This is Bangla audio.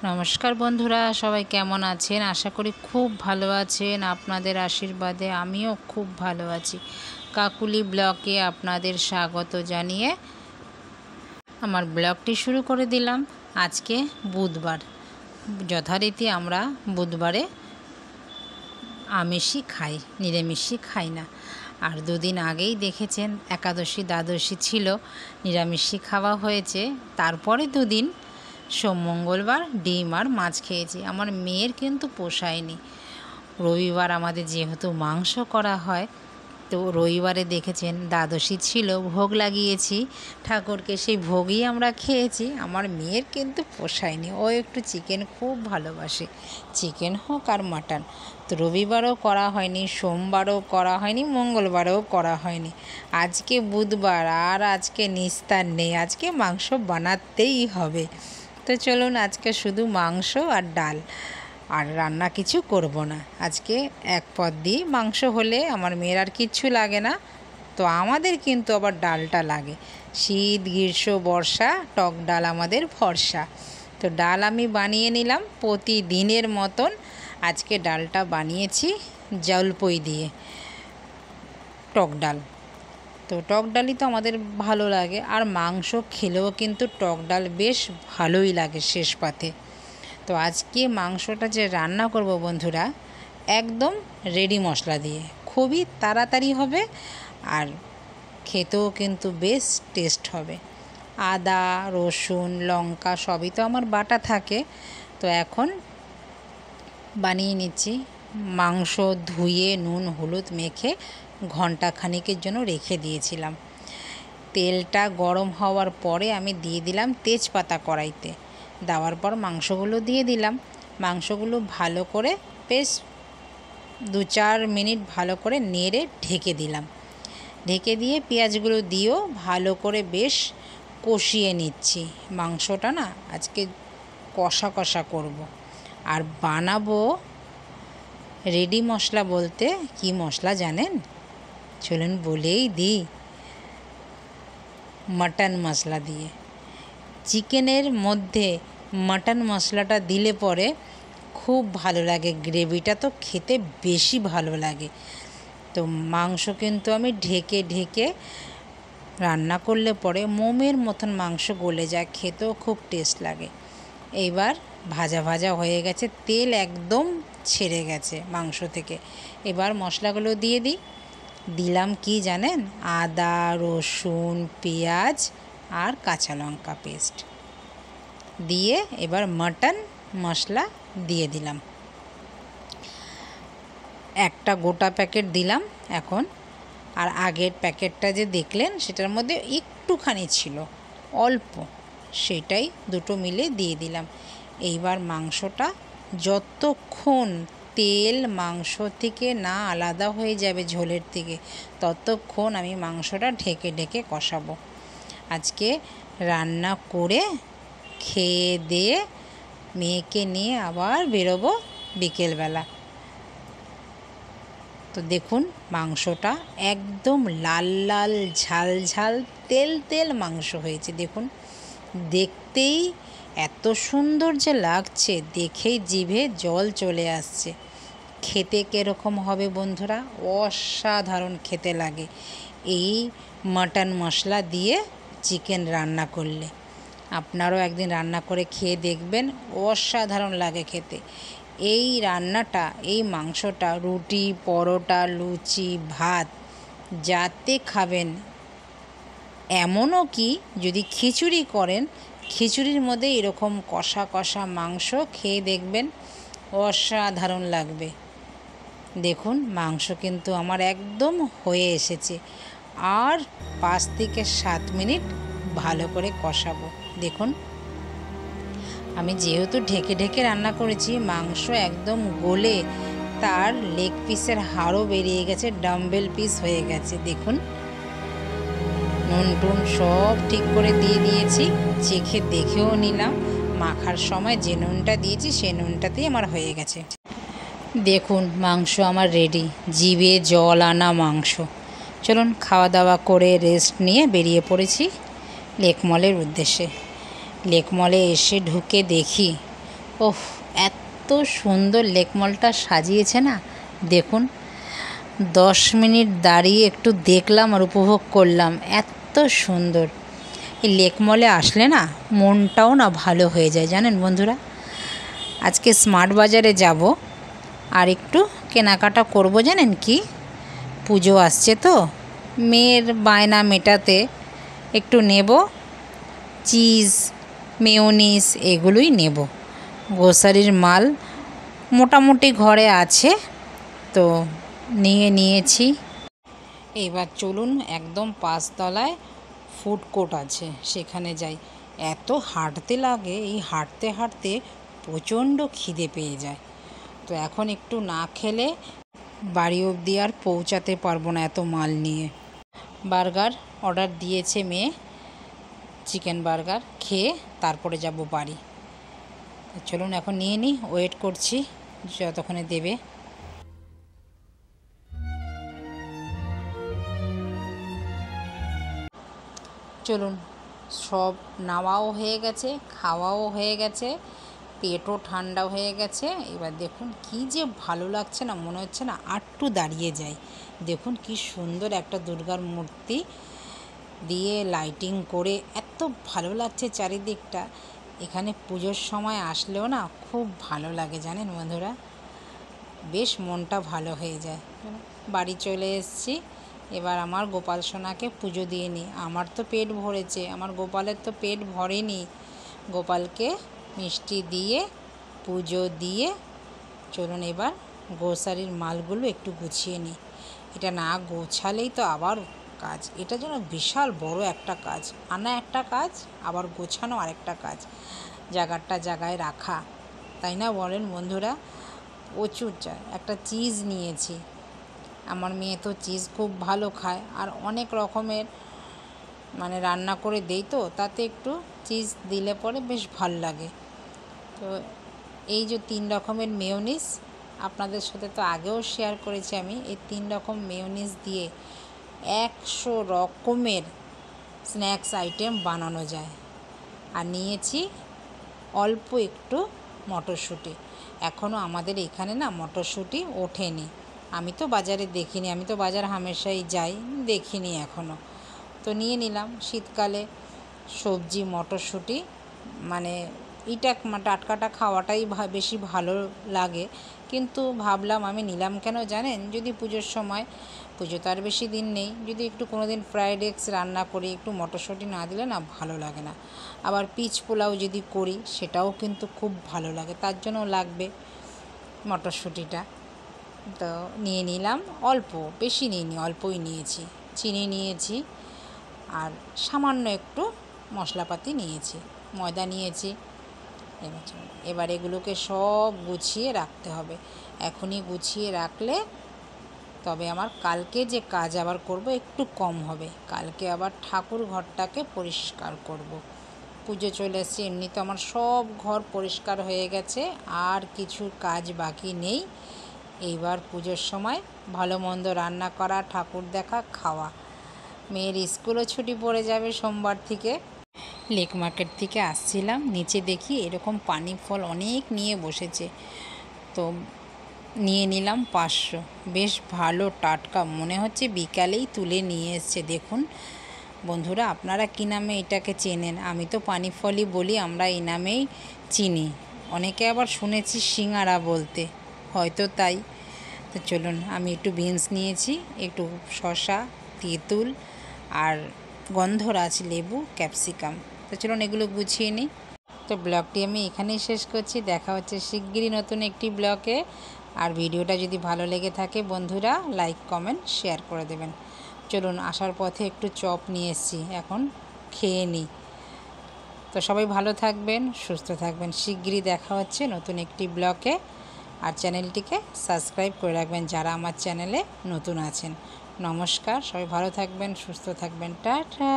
নমস্কার বন্ধুরা, সবাই কেমন আছেন? আশা করি খুব ভালো আছেন। আপনাদের আশীর্বাদে আমিও খুব ভালো আছি। কাকুলি ব্লগে আপনাদের স্বাগত জানিয়ে আমার ব্লগটি শুরু করে দিলাম। আজকে বুধবার, যথারীতি আমরা বুধবারে আমিষই খাই, নিরামিষই খাই না। আর দুদিন আগেই দেখেছেন একাদশী দ্বাদশী ছিল, নিরামিষই খাওয়া হয়েছে। তারপরে দুদিন সোম মঙ্গলবার ডিম আর মাছ খেয়েছি। আমার মেয়ের কিন্তু পোষায়নি। রবিবার আমাদের যেহেতু মাংস করা হয়, তো রবিবারে দেখেছেন দ্বাদশী ছিল, ভোগ লাগিয়েছি ঠাকুরকে, সেই ভোগই আমরা খেয়েছি। আমার মেয়ের কিন্তু পোষায়নি, ও একটু চিকেন খুব ভালোবাসে, চিকেন হোক আর মাটন। তো রবিবারও করা হয়নি, সোমবারও করা হয়নি, মঙ্গলবারও করা হয়নি। আজকে বুধবার আর আজকে নিস্তার নেই, আজকে মাংস বানাতেই হবে। তো চলুন, আজকে শুধু মাংস আর ডাল, আর রান্না কিছু করব না। আজকে এক পদ দিয়ে মাংস হলে আমার মেয়ের আর কিচ্ছু লাগে না। তো আমাদের কিন্তু আবার ডালটা লাগে। শীত গ্রীষ্ম বর্ষা টক ডাল আমাদের ভরসা। তো ডাল আমি বানিয়ে নিলাম প্রতিদিনের মতন। আজকে ডালটা বানিয়েছি জলপই দিয়ে, টক ডাল। তো টক ডালই তো আমাদের ভালো লাগে, আর মাংস খেলেও কিন্তু টক ডাল বেশ ভালোই লাগে শেষ পাতে। তো আজকে মাংসটা যে রান্না করব বন্ধুরা, একদম রেডি মশলা দিয়ে, খুবই তাড়াতাড়ি হবে আর খেতেও কিন্তু বেশ টেস্ট হবে। আদা রসুন লঙ্কা সবই তো আমার বাটা থাকে। তো এখন বানিয়ে নিচ্ছি। মাংস ধুয়ে নুন হলুদ মেখে ঘন্টা খানিকের জন্য রেখে দিয়েছিলাম। তেলটা গরম হওয়ার পরে আমি দিয়ে দিলাম তেজপাতা কড়াইতে। দেওয়ার পর মাংসগুলো দিয়ে দিলাম। মাংসগুলো ভালো করে বেশ 2-4 মিনিট ভালো করে নেড়ে ঢেকে দিলাম। ঢেকে দিয়ে পেঁয়াজগুলো দিয়েও ভালো করে বেশ কষিয়ে নিচ্ছি। মাংসটা না আজকে কষা কষা করব। আর বানাবো রেডি মশলা বলতে কি মশলা জানেন? চলুন বলেই দিই, মাটন মশলা দিয়ে। চিকেনের মধ্যে মাটন মশলাটা দিলে পরে খুব ভালো লাগে, গ্রেভিটা তো খেতে বেশি ভালো লাগে। তো মাংস কিন্তু আমি ঢেকে ঢেকে রান্না করলে পরে মোমের মতন মাংস গলে যায়, খেতেও খুব টেস্ট লাগে। এইবার ভাজা ভাজা হয়ে গেছে, তেল একদম ছেড়ে গেছে মাংস থেকে। এবার মশলাগুলো দিয়ে দিলাম কি জানেন? আদা রসুন পেঁয়াজ আর কাঁচা লঙ্কা পেস্ট দিয়ে এবার মাটন মশলা দিয়ে দিলাম। একটা গোটা প্যাকেট দিলাম এখন। আর আগের প্যাকেটটা যে দেখলেন সেটার মধ্যে একটুখানি ছিল, অল্প, সেটাই দুটো মিলে দিয়ে দিলাম। এইবার মাংসটা যতক্ষণ তেল মাংস থেকে না আলাদা হয়ে যাবে ঝোলের থেকে, ততক্ষণ আমি মাংসটা ঢেকে ঢেকে কষাবো। আজকে রান্না করে খেয়ে দিয়ে মেয়েকে নিয়ে আবার বেরোবো বিকেলবেলা। তো দেখুন মাংসটা একদম লাল লাল ঝাল ঝাল তেল তেল মাংস হয়েছে। দেখুন, দেখতেই এত সুন্দর যে লাগছে, দেখেই জিভে জল চলে আসছে। খেতে কীরকম হবে বন্ধুরা? অসাধারণ খেতে লাগে এই মাটন মশলা দিয়ে চিকেন রান্না করলে। আপনারাও একদিন রান্না করে খেয়ে দেখবেন, অসাধারণ লাগে খেতে। এই রান্নাটা, এই মাংসটা রুটি পরোটা লুচি ভাত যাতে খাবেন। এমনও কি যদি খিচুড়ি করেন, খিচুড়ির মধ্যে এরকম কষা কষা মাংস খেয়ে দেখবেন, অসাধারণ লাগবে। দেখুন মাংস কিন্তু আমার একদম হয়ে এসেছে। আর 5 থেকে 7 মিনিট ভালো করে কষাবো। দেখুন, আমি যেহেতু ঢেকে ঢেকে রান্না করেছি, মাংস একদম গলে তার লেগ পিসের হাড়ও বেরিয়ে গেছে, ডাম্বেল পিস হয়ে গেছে। দেখুন, নুন টুন সব ঠিক করে দিয়ে দিয়েছি, চেখে দেখেও নিলাম। মাখার সময় যে নুনটা দিয়েছি সেই নুনটাতেই আমার হয়ে গেছে। দেখুন মাংস আমার রেডি, জিভে জল আনা মাংস। চলুন খাওয়া দাওয়া করে রেস্ট নিয়ে বেরিয়ে পড়েছি লেক মলের উদ্দেশ্যে। লেক মলে এসে ঢুকে দেখি ওহ, এত সুন্দর লেক মলটা সাজিয়েছে না, দেখুন। 10 মিনিট দাঁড়িয়ে একটু দেখলাম আর উপভোগ করলাম, এত সুন্দর। এই লেক মলে আসলে না মনটাও না ভালো হয়ে যায় জানেন বন্ধুরা। আজকে স্মার্ট বাজারে যাব আর একটু কেনাকাটা করব, জানেন কি, পুজো আসছে তো, মেয়ের বায়না মেটাতে একটু নেব চিজ, মেয়োনিজ, এগুলোই নেব। গ্রোসারির মাল মোটামুটি ঘরে আছে, তো নিয়েছি। এবার চলুন, একদম 5 তলায় ফুড কোর্ট আছে, সেখানে যাই। এত হাঁটতে লাগে, এই হাঁটতে হাঁটতে প্রচণ্ড খিদে পেয়ে যায়। তো এখন একটু না খেলে বাড়ি অবধি আর পৌঁছাতে পারবো না এত মাল নিয়ে। বার্গার অর্ডার দিয়েছে মেয়ে, চিকেন বার্গার খেয়ে তারপরে যাব বাড়ি। চলুন এখন নিয়ে নিই, ওয়েট করছি যতক্ষণে দেবে। চলুন, সব নেওয়াও হয়ে গেছে, খাওয়াও হয়ে গেছে, পেটও ঠান্ডা হয়ে গেছে। এবার দেখুন কি যে ভালো লাগছে না, মনে হচ্ছে না আরটু দাঁড়িয়ে যাই। দেখুন কি সুন্দর একটা দুর্গার মূর্তি দিয়ে লাইটিং করে, এত ভালো লাগছে চারিদিকটা। এখানে পুজোর সময় আসলেও না খুব ভালো লাগে জানেন বন্ধুরা, বেশ মনটা ভালো হয়ে যায়। বাড়ি চলে এসেছি, এবার আমার গোপাল সোনাকে পুজো দিয়ে নিই। আমার তো পেট ভরেছে, আমার গোপালের তো পেট ভরেনি। গোপালকে মিষ্টি দিয়ে পুজো দিয়ে চলুন এবার গ্রোসারির মালগুলো একটু গুছিয়ে নিই। এটা না গোছালেই তো আবার কাজ, এটা যেন বিশাল বড় একটা কাজ। আনা একটা কাজ, আবার গোছানো আরেকটা কাজ, জায়গাটা জায়গায় রাখা, তাই না বলেন বন্ধুরা। প্রচুর চাই। একটা চিজ নিয়েছি, আমার মেয়ে তো চিজ খুব ভালো খায়, আর অনেক রকমের মানে রান্না করে দেই, তো তাতে একটু চিজ দিলে পরে বেশ ভাল লাগে। তো এই যে 3 রকমের মেয়োনিজ, আপনাদের সাথে তো আগেও শেয়ার করেছি আমি, এই 3 রকম মেয়োনিজ দিয়ে 100 রকমের স্ন্যাক্স আইটেম বানানো যায়। আর নিয়েছি অল্প একটু মটরশুঁটি। এখনও আমাদের এখানে না মটরশুঁটি ওঠেনি, আমি তো বাজারে দেখিনি, আমি তো বাজার হামেশাই যাই, দেখিনি এখনও। তো নিয়ে নিলাম, শীতকালে সবজি মটরশুঁটি, মানে এটা টাটকাটা খাওয়াটাই বেশি ভালো লাগে। কিন্তু ভাবলাম আমি নিলাম কেন জানেন, যদি পুজোর সময়, পুজো তো আর বেশি দিন নেই, যদি একটু কোনো দিন ফ্রাইড এগস রান্না করি, একটু মটরশুঁটি না দিলে না ভালো লাগে না। আবার পিচ পোলাও যদি করি সেটাও কিন্তু খুব ভালো লাগে, তার জন্য লাগবে মটরশুঁটিটা। তো নিয়ে নিলাম অল্প, বেশি নিইনি, অল্পই নিয়েছি। চিনি নিয়েছি আর সামান্য একটু মশলাপাতি নিয়েছি, ময়দা নিয়েছি। এবার এগুলোকে সব গুছিয়ে রাখতে হবে। এখনই গুছিয়ে রাখলে তবে আমার কালকে যে কাজ আবার করব একটু কম হবে। কালকে আবার ঠাকুর ঘরটাকে পরিষ্কার করব। পুজো চলে এসেছে, এমনি তো আমার সব ঘর পরিষ্কার হয়ে গেছে, আর কিছু কাজ বাকি নেই। এইবার পুজোর সময় ভালো মন্দ রান্না করা, ঠাকুর দেখা, খাওয়া। মেয়ের স্কুলও ছুটি পড়ে যাবে সোমবার থেকে। লেক মার্কেট থেকে আসছিলাম, নিচে দেখি এরকম পানি ফল অনেক নিয়ে বসেছে, তো নিয়ে নিলাম 500। বেশ ভালো টাটকা, মনে হচ্ছে বিকালেই তুলে নিয়ে এসছে। দেখুন বন্ধুরা, আপনারা কী নামে এটাকে চেনেন? আমি তো পানি ফলই বলি, আমরা এই নামেই চিনি। অনেকে আবার শুনেছি সিঙ্গারা বলতে, হয়তো তাই। তো চলুন, আমি একটু বিনস নিয়েছি, একটু শসা, তেঁতুল আর গন্ধরাজ লেবু, ক্যাপসিকাম। তো চলুন এগুলো গুছিয়ে নিই। তো ব্লগটি আমি এখানেই শেষ করছি, দেখা হচ্ছে শিগগিরই নতুন একটি ব্লগে। আর ভিডিওটা যদি ভালো লেগে থাকে বন্ধুরা, লাইক কমেন্ট শেয়ার করে দেবেন। চলুন, আসার পথে একটু চপ নিয়ে এসেছি, এখন খেয়ে নিই। তো সবাই ভালো থাকবেন, সুস্থ থাকবেন। শিগগিরই দেখা হচ্ছে নতুন একটি ব্লগে। আর চ্যানেলটিকে সাবস্ক্রাইব করে রাখবেন যারা আমার চ্যানেলে নতুন আছেন। নমস্কার, সবাই ভালো থাকবেন, সুস্থ থাকবেন, টাটা।